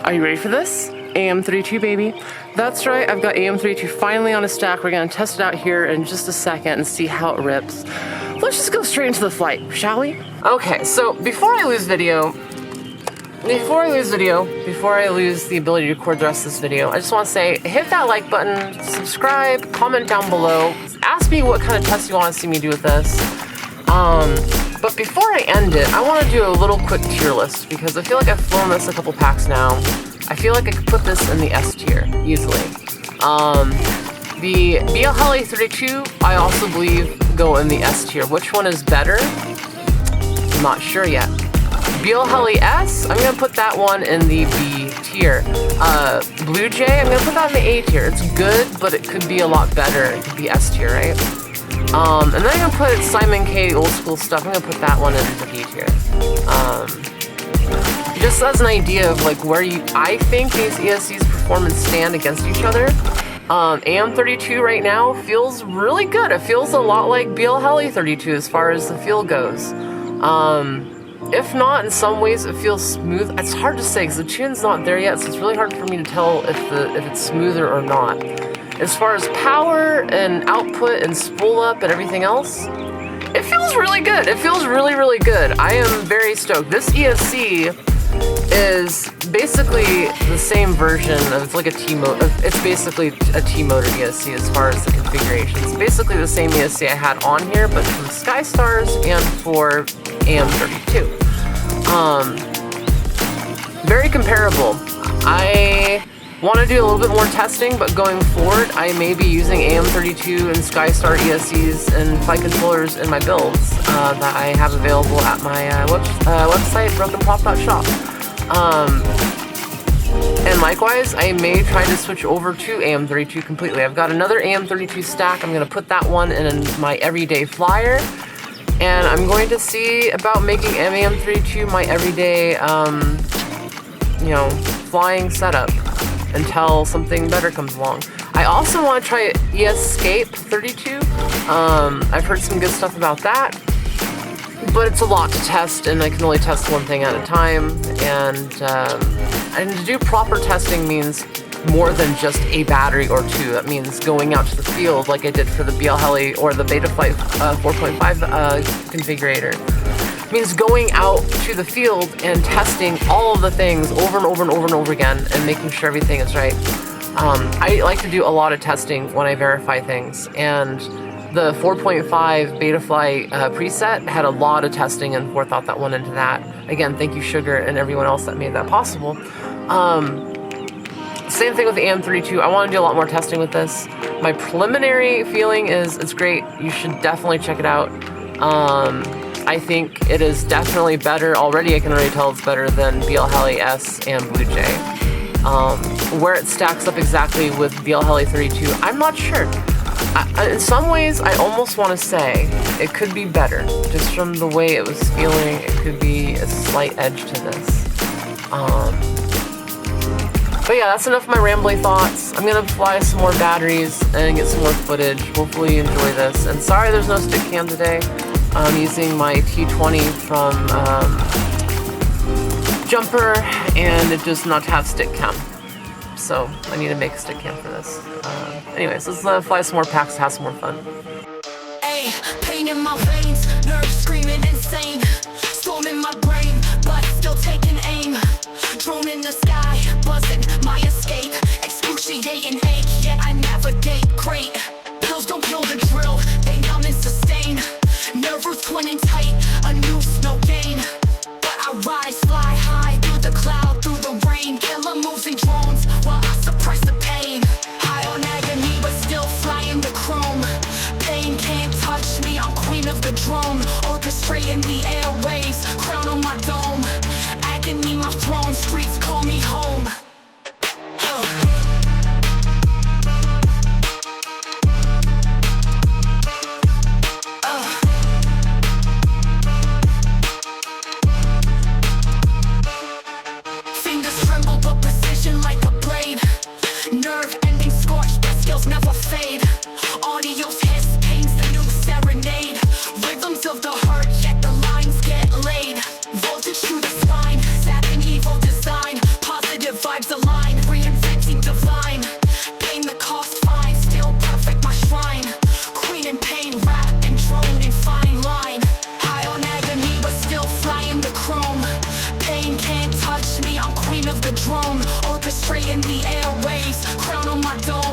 Are you ready for this? AM32, baby. That's right, I've got AM32 finally on a stack. We're gonna test it out here in just a second and see how it rips. Let's just go straight into the flight, shall we? Okay, so before I lose the ability to record the rest of this video, I just want to say, hit that like button, subscribe, comment down below, ask me what kind of test you want to see me do with this. But before I end it, I want to do a little quick tier list, because I feel like I've flown this a couple packs now. I feel like I could put this in the S tier, easily. The BL32, I also believe, go in the S tier. Which one is better? I'm not sure yet. BL32, I'm going to put that one in the B tier. Blue Jay, I'm going to put that in the A tier. It's good, but it could be a lot better. It could be S tier, right? And then I'm going to put Simon K old school stuff. I'm going to put that one in the B tier. Just as an idea of like where I think these ESC's performance stand against each other. AM32 right now feels really good. It feels a lot like BL32 as far as the feel goes. If not, in some ways it feels smooth. It's hard to say because the tune's not there yet, so it's really hard for me to tell if it's smoother or not. As far as power and output and spool up and everything else, it feels really good. It feels really, really good. I am very stoked. This ESC is basically the same version of, it's like a T-motor, it's basically a T-motor ESC as far as the configuration. It's basically the same ESC I had on here, but from Skystars and for AM32. Very comparable. I want to do a little bit more testing, but going forward, I may be using AM32 and Skystar ESCs and flight controllers in my builds that I have available at my website, brokenprop.shop. And likewise, I may try to switch over to AM32 completely. I've got another AM32 stack. I'm going to put that one in my everyday flyer. And I'm going to see about making AM32 my everyday, flying setup until something better comes along. I also want to try ESC 32. I've heard some good stuff about that, but it's a lot to test, and I can only test one thing at a time. And to do proper testing means more than just a battery or two. That means going out to the field like I did for the BL Heli or the BetaFlight 4.5 configurator. It means going out to the field and testing all of the things over and over and over and over again and making sure everything is right. I like to do a lot of testing when I verify things, and the 4.5 BetaFlight preset had a lot of testing and forethought that went into that. Again, thank you Sugar and everyone else that made that possible. Same thing with the AM32. I want to do a lot more testing with this. My preliminary feeling is it's great. You should definitely check it out. I think it is definitely better. Already I can already tell it's better than BL Heli S and Blue Jay. Where it stacks up exactly with BL32, I'm not sure. In some ways, I almost want to say it could be better. Just from the way it was feeling, it could be a slight edge to this. But yeah, that's enough of my rambly thoughts. I'm going to fly some more batteries and get some more footage. Hopefully you enjoy this. And sorry there's no stick cam today. I'm using my T20 from Jumper, and it does not have stick cam. So I need to make a stick cam for this. Anyways, let's fly some more packs, have some more fun. Hey, pain in my veins, nerves screaming insane. Storm in my brain, but still taking aim. Drone in the sky, buzzing my escape. Excruciating ache, yet I navigate great. Pills don't kill the drill, they numb and sustain. Nerves twinning tight, a noose, no gain. But I rise, fly high through the cloud, through the rain. Killer moves and drones while I suppress the pain. High on agony, but still flying the chrome. Pain can't touch me, I'm queen of the drone. Orchestrating the air of the drone, orchestrating the airwaves, crown on my dome.